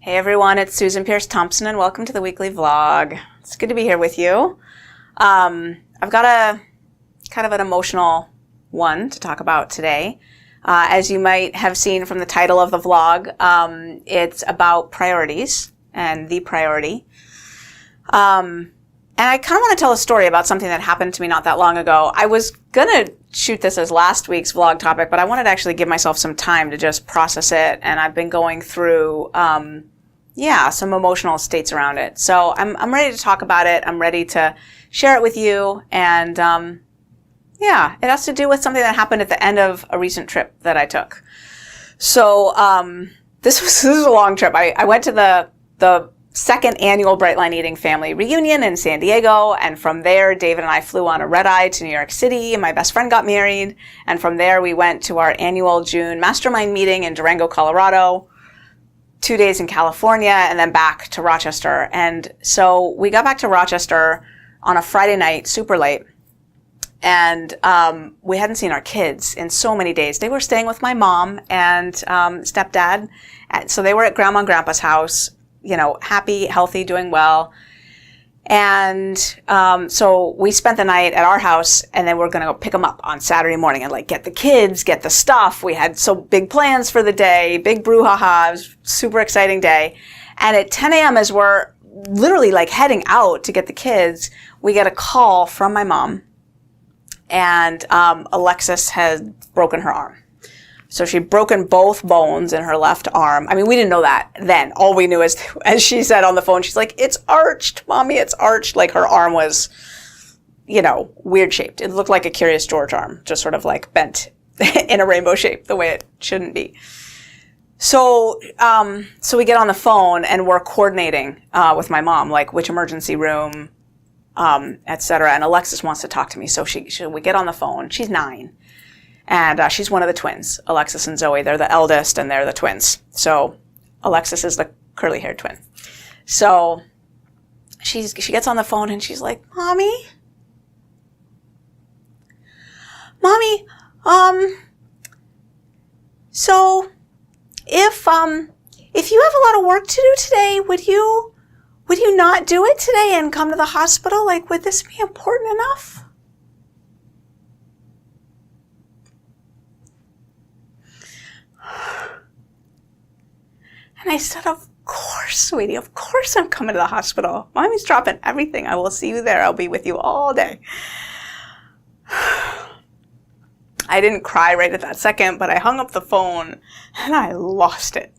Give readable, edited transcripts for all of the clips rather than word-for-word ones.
Hey everyone, it's Susan Pierce Thompson and welcome to the weekly vlog. It's good to be here with you. I've got a kind of an emotional one to talk about today. As you might have seen from the title of the vlog, it's about priorities and the priority. And I kind of want to tell a story about something that happened to me not that long ago. I was going to shoot this as last week's vlog topic, but I wanted to actually give myself some time to just process it. And I've been going through, some emotional states around it. So I'm ready to talk about it. I'm ready to share it with you. And, it has to do with something that happened at the end of a recent trip that I took. So, this was a long trip. I went to the second annual Bright Line Eating family reunion in San Diego. And from there, David and I flew on a red eye to New York City and my best friend got married. And from there, we went to our annual June mastermind meeting in Durango, Colorado, 2 days in California, and then back to Rochester. And so we got back to Rochester on a Friday night, super late. And we hadn't seen our kids in so many days. They were staying with my mom and stepdad. So they were at Grandma and Grandpa's house, happy, healthy, doing well. And so we spent the night at our house, and then we're going to go pick them up on Saturday morning and get the kids, get the stuff. We had so big plans for the day, big brouhaha. It was a super exciting day. And at 10 a.m. as we're literally heading out to get the kids, we get a call from my mom. And Alexis had broken her arm. So she'd broken both bones in her left arm. I mean, we didn't know that then. All we knew is, as she said on the phone, she's like, "It's arched, Mommy, it's arched." Her arm was, weird shaped. It looked like a Curious George arm, just sort of bent in a rainbow shape, the way it shouldn't be. So we get on the phone and we're coordinating with my mom, which emergency room, et cetera. And Alexis wants to talk to me. So we get on the phone. She's 9. And she's one of the twins, Alexis and Zoe. They're the eldest, and they're the twins. So Alexis is the curly-haired twin. So she gets on the phone, and she's like, Mommy, so if you have a lot of work to do today, would you not do it today and come to the hospital? Would this be important enough? And I said, "Of course, sweetie, of course I'm coming to the hospital. Mommy's dropping everything. I will see you there. I'll be with you all day." I didn't cry right at that second, but I hung up the phone and I lost it.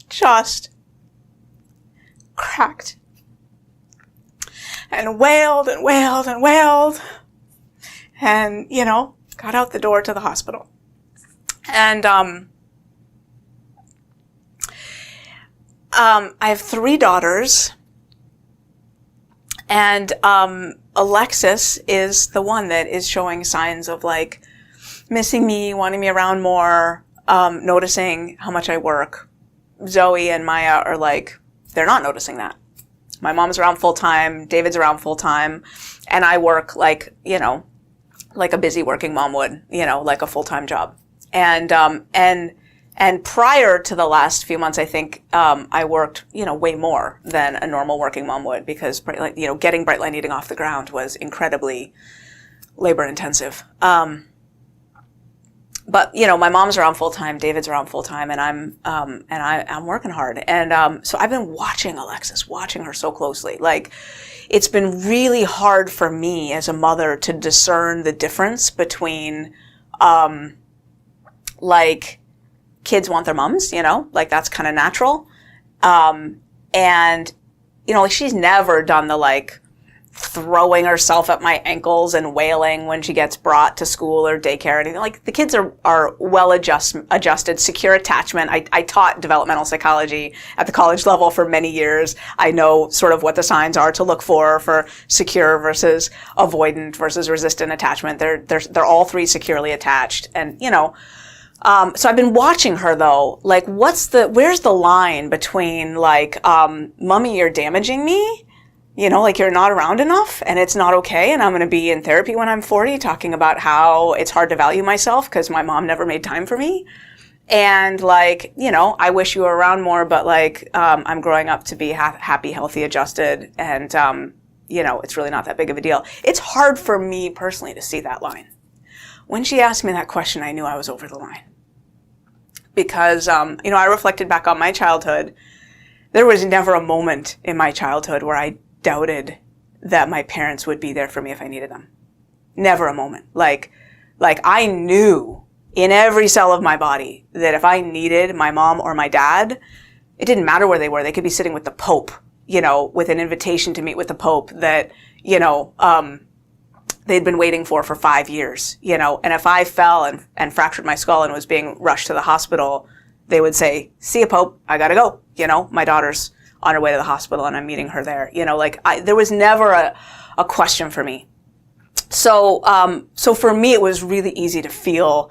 Just cracked. And wailed and wailed and wailed. And, got out the door to the hospital. And, I have 3 daughters, and Alexis is the one that is showing signs of missing me, wanting me around more, noticing how much I work. Zoe and Maya are they're not noticing that. My mom's around full time, David's around full time, and I work like a busy working mom would, like a full-time job. And prior to the last few months, I think, I worked, way more than a normal working mom would, because, getting Bright Line Eating off the ground was incredibly labor intensive. But, my mom's around full time, David's around full time, and I'm working hard. And, so I've been watching Alexis, watching her so closely. It's been really hard for me as a mother to discern the difference between, kids want their mums, that's kind of natural. And, she's never done the throwing herself at my ankles and wailing when she gets brought to school or daycare or anything. The kids are well adjusted, secure attachment. I taught developmental psychology at the college level for many years. I know sort of what the signs are to look for secure versus avoidant versus resistant attachment. They're all 3 securely attached. And, so I've been watching her though, where's the line between Mommy, you're damaging me, you're not around enough and it's not okay. And I'm going to be in therapy when I'm 40 talking about how it's hard to value myself because my mom never made time for me. And like, I wish you were around more, but like, I'm growing up to be happy, healthy, adjusted. And, it's really not that big of a deal. It's hard for me personally to see that line. When she asked me that question, I knew I was over the line. Because, I reflected back on my childhood. There was never a moment in my childhood where I doubted that my parents would be there for me if I needed them. Never a moment. Like I knew in every cell of my body that if I needed my mom or my dad, it didn't matter where they were. They could be sitting with the Pope, with an invitation to meet with the Pope that, they'd been waiting for 5 years, and if I fell and fractured my skull and was being rushed to the hospital, they would say, "See you, Pope, I gotta go." My daughter's on her way to the hospital and I'm meeting her there. There was never a question for me. So for me, it was really easy to feel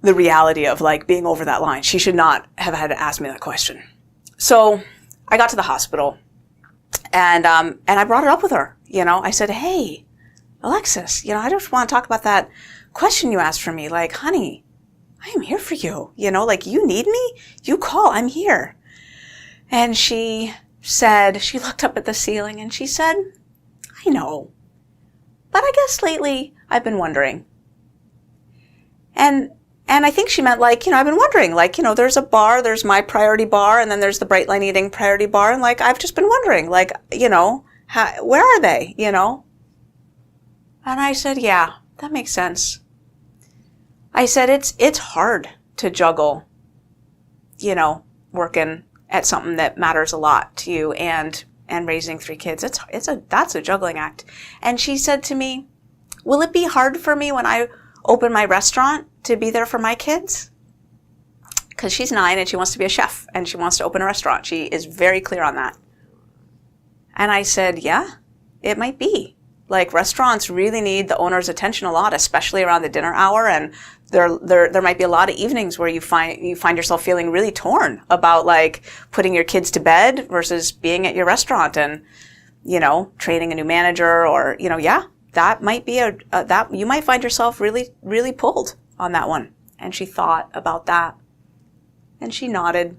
the reality of like being over that line. She should not have had to ask me that question. So I got to the hospital and I brought it up with her. I said, "Hey, Alexis, I just want to talk about that question you asked for me. Like, honey, I am here for you. Like you need me, you call, I'm here." And she looked up at the ceiling and she said, "I know, but I guess lately I've been wondering." And I think she meant like, I've been wondering, like, there's a bar, there's my priority bar, and then there's the Bright Line Eating priority bar. And like, I've just been wondering, like, where are they, And I said, yeah, that makes sense. I said, it's hard to juggle, working at something that matters a lot to you and raising 3 kids. That's a juggling act. And she said to me, "Will it be hard for me when I open my restaurant to be there for my kids?" Because she's 9 and she wants to be a chef and she wants to open a restaurant. She is very clear on that. And I said, yeah, it might be. Like restaurants really need the owner's attention a lot, especially around the dinner hour. And there might be a lot of evenings where you find yourself feeling really torn about like putting your kids to bed versus being at your restaurant and, training a new manager or, that might be that you might find yourself really, really pulled on that one. And she thought about that and she nodded.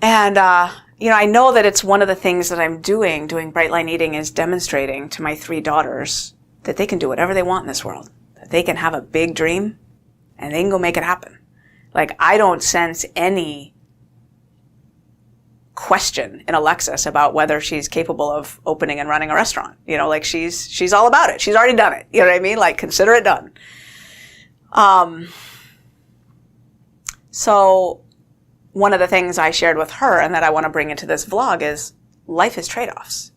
And, I know that it's one of the things that I'm doing Bright Line Eating is demonstrating to my 3 daughters that they can do whatever they want in this world, that they can have a big dream and they can go make it happen. Like I don't sense any question in Alexis about whether she's capable of opening and running a restaurant. Like she's all about it. She's already done it. You know what I mean? Like consider it done. So one of the things I shared with her and that I want to bring into this vlog is life is trade-offs,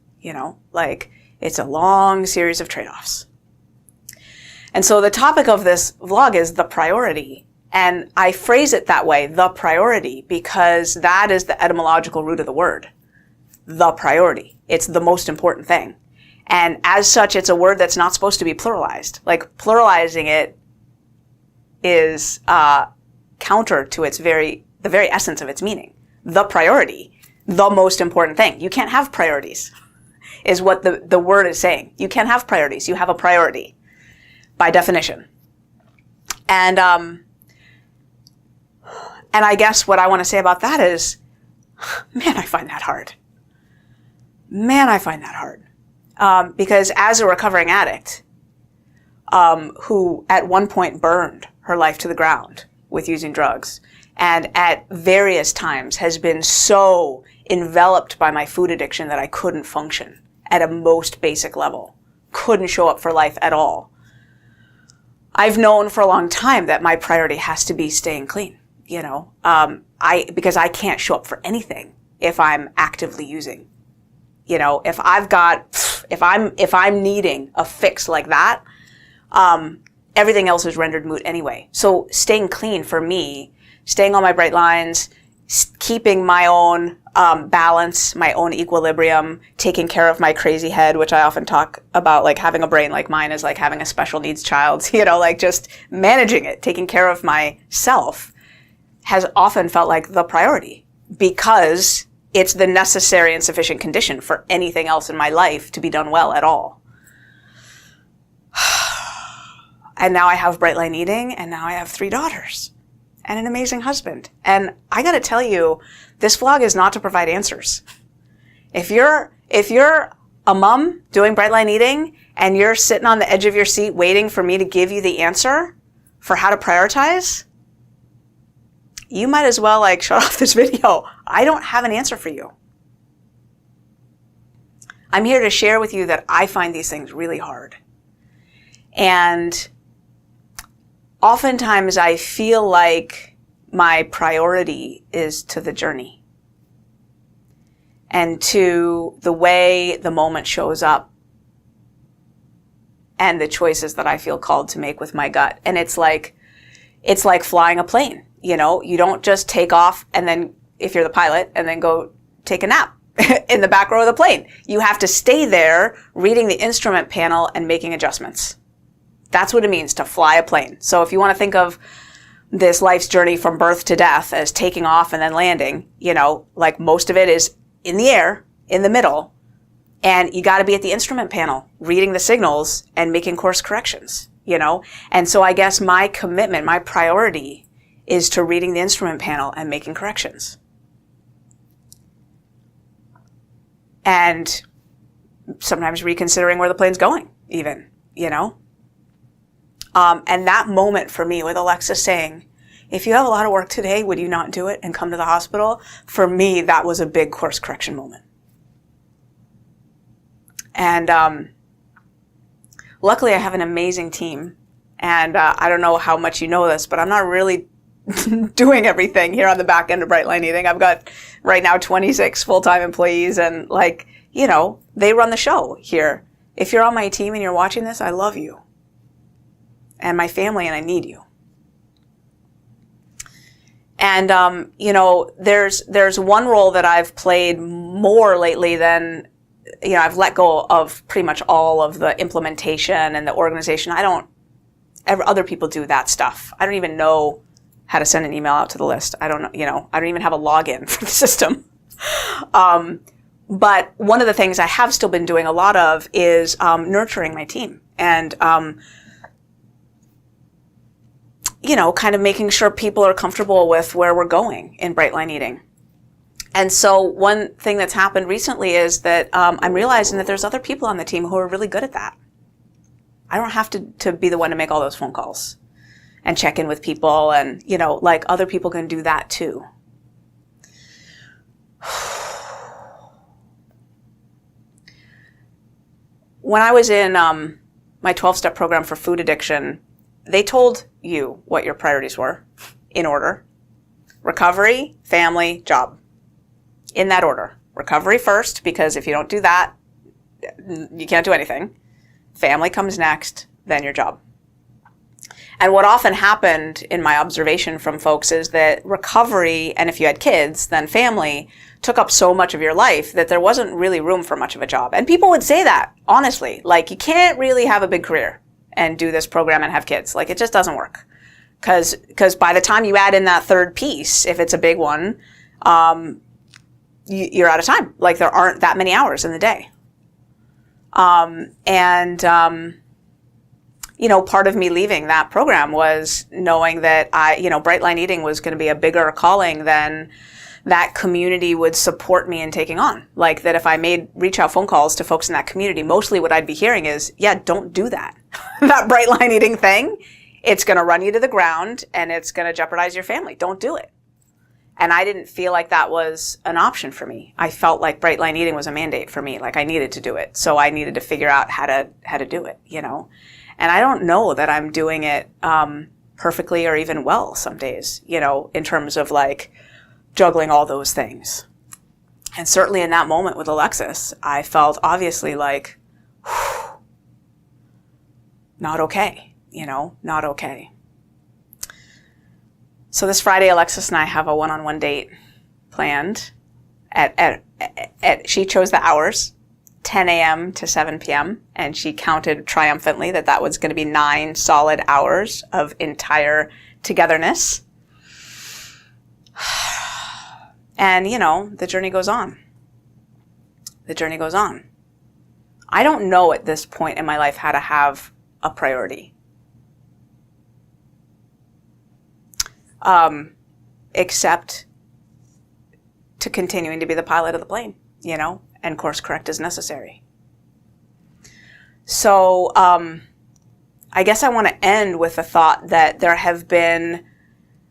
like it's a long series of trade-offs. And so the topic of this vlog is the priority. And I phrase it that way, the priority, because that is the etymological root of the word. The priority. It's the most important thing. And as such, it's a word that's not supposed to be pluralized. Like pluralizing it is counter to the very essence of its meaning. The priority, the most important thing. You can't have priorities, is what the word is saying. You can't have priorities. You have a priority, by definition. And I guess what I want to say about that is, man, I find that hard. Because as a recovering addict, who at one point burned her life to the ground with using drugs, and at various times has been so enveloped by my food addiction that I couldn't function at a most basic level, couldn't show up for life at all. I've known for a long time that my priority has to be staying clean, because I can't show up for anything if I'm actively using. If I'm needing a fix like that, everything else is rendered moot anyway. So staying clean for me, staying on my bright lines, keeping my own balance, my own equilibrium, taking care of my crazy head, which I often talk about, like having a brain like mine is like having a special needs child, like just managing it, taking care of myself has often felt like the priority because it's the necessary and sufficient condition for anything else in my life to be done well at all. And now I have Bright Line Eating, and now I have 3 daughters and an amazing husband. And I got to tell you, this vlog is not to provide answers. If you're a mom doing Bright Line Eating and you're sitting on the edge of your seat waiting for me to give you the answer for how to prioritize, you might as well shut off this video. I don't have an answer for you. I'm here to share with you that I find these things really hard. And oftentimes I feel like my priority is to the journey and to the way the moment shows up and the choices that I feel called to make with my gut. And it's like flying a plane. You don't just take off and then, if you're the pilot, and then go take a nap in the back row of the plane. You have to stay there reading the instrument panel and making adjustments. That's what it means to fly a plane. So if you want to think of this life's journey from birth to death as taking off and then landing, most of it is in the air, in the middle, and you got to be at the instrument panel reading the signals and making course corrections, And so I guess my commitment, my priority is to reading the instrument panel and making corrections. And sometimes reconsidering where the plane's going, even, And that moment for me with Alexis saying, if you have a lot of work today, would you not do it and come to the hospital? For me, that was a big course correction moment. And luckily, I have an amazing team. And I don't know how much you know this, but I'm not really doing everything here on the back end of Bright Line Eating. I've got right now 26 full-time employees, and they run the show here. If you're on my team and you're watching this, I love you and my family, and I need you. And there's one role that I've played more lately than I've let go of pretty much all of the implementation and the organization. Other people do that stuff. I don't even know how to send an email out to the list. I don't know, I don't even have a login for the system. But one of the things I have still been doing a lot of is nurturing my team and, kind of making sure people are comfortable with where we're going in Bright Line Eating. And so one thing that's happened recently is that I'm realizing that there's other people on the team who are really good at that. I don't have to be the one to make all those phone calls and check in with people, and other people can do that too. When I was in my 12-step program for food addiction, they told you what your priorities were in order: recovery, family, job. In that order. Recovery first, because if you don't do that, you can't do anything. Family comes next, then your job. And what often happened in my observation from folks is that recovery, and if you had kids, then family, took up so much of your life that there wasn't really room for much of a job. And people would say that, honestly. You can't really have a big career and do this program and have kids. It just doesn't work. Because by the time you add in that third piece, if it's a big one, you're out of time. There aren't that many hours in the day. Part of me leaving that program was knowing that Bright Line Eating was going to be a bigger calling than that community would support me in taking on. That if I made reach out phone calls to folks in that community, mostly what I'd be hearing is, yeah, don't do that. That Bright Line Eating thing, it's going to run you to the ground and it's going to jeopardize your family. Don't do it. And I didn't feel like that was an option for me. I felt like Bright Line Eating was a mandate for me. I needed to do it. So I needed to figure out how to do it, And I don't know that I'm doing it perfectly or even well some days, in terms of juggling all those things. And certainly in that moment with Alexis, I felt obviously not okay, not okay. So this Friday, Alexis and I have a one-on-one date planned she chose the hours, 10 a.m. to 7 p.m., and she counted triumphantly that was going to be 9 solid hours of entire togetherness. And, the journey goes on. The journey goes on. I don't know at this point in my life how to have a priority. except to continuing to be the pilot of the plane, and course correct as necessary. So I guess I want to end with the thought that there have been,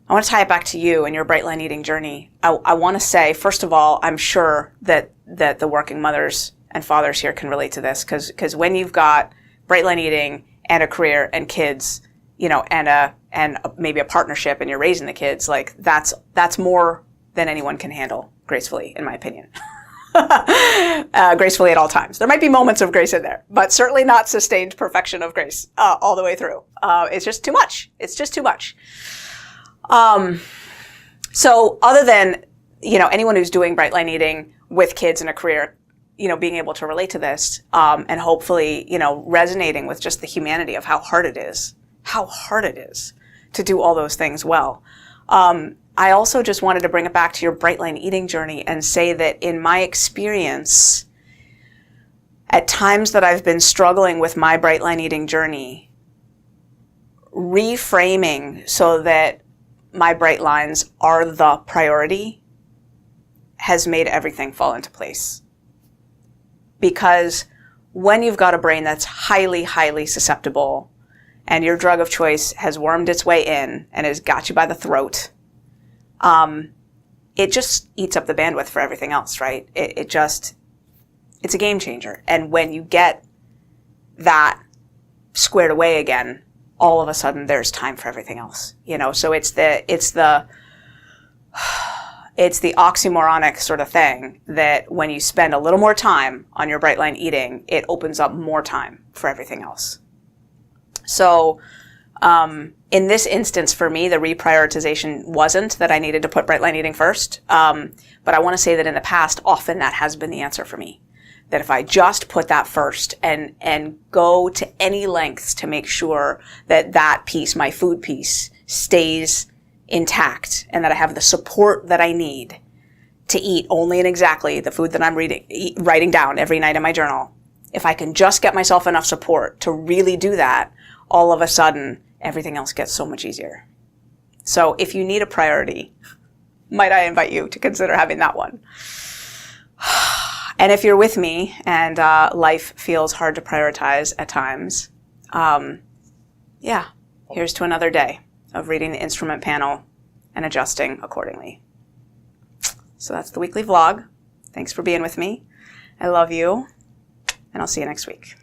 I want to tie it back to you and your bright line eating journey. I want to say, first of all, I'm sure that the working mothers and fathers here can relate to this, because when you've got bright line eating and a career and kids, and maybe a partnership, and you're raising the kids, like that's more than anyone can handle gracefully, in my opinion. Gracefully at all times. There might be moments of grace in there, but certainly not sustained perfection of grace all the way through. It's just too much. It's just too much. So other than, anyone who's doing bright line eating with kids in a career, being able to relate to this, and hopefully, resonating with just the humanity of how hard it is to do all those things well. I also just wanted to bring it back to your bright line eating journey and say that in my experience, at times that I've been struggling with my bright line eating journey, reframing so that my bright lines are the priority has made everything fall into place. Because when you've got a brain that's highly, highly susceptible and your drug of choice has wormed its way in and has got you by the throat, it just eats up the bandwidth for everything else, right? It's a game changer. And when you get that squared away again, all of a sudden there's time for everything else, so it's the oxymoronic sort of thing that when you spend a little more time on your bright line eating, it opens up more time for everything else. So, in this instance, for me, the reprioritization wasn't that I needed to put bright line eating first. But I want to say that in the past, often that has been the answer for me. That if I just put that first and go to any lengths to make sure that piece, my food piece, stays intact and that I have the support that I need to eat only and exactly the food that I'm writing down every night in my journal. If I can just get myself enough support to really do that, all of a sudden, everything else gets so much easier. So if you need a priority, might I invite you to consider having that one. And if you're with me and life feels hard to prioritize at times, here's to another day of reading the instrument panel and adjusting accordingly. So that's the weekly vlog. Thanks for being with me. I love you, and I'll see you next week.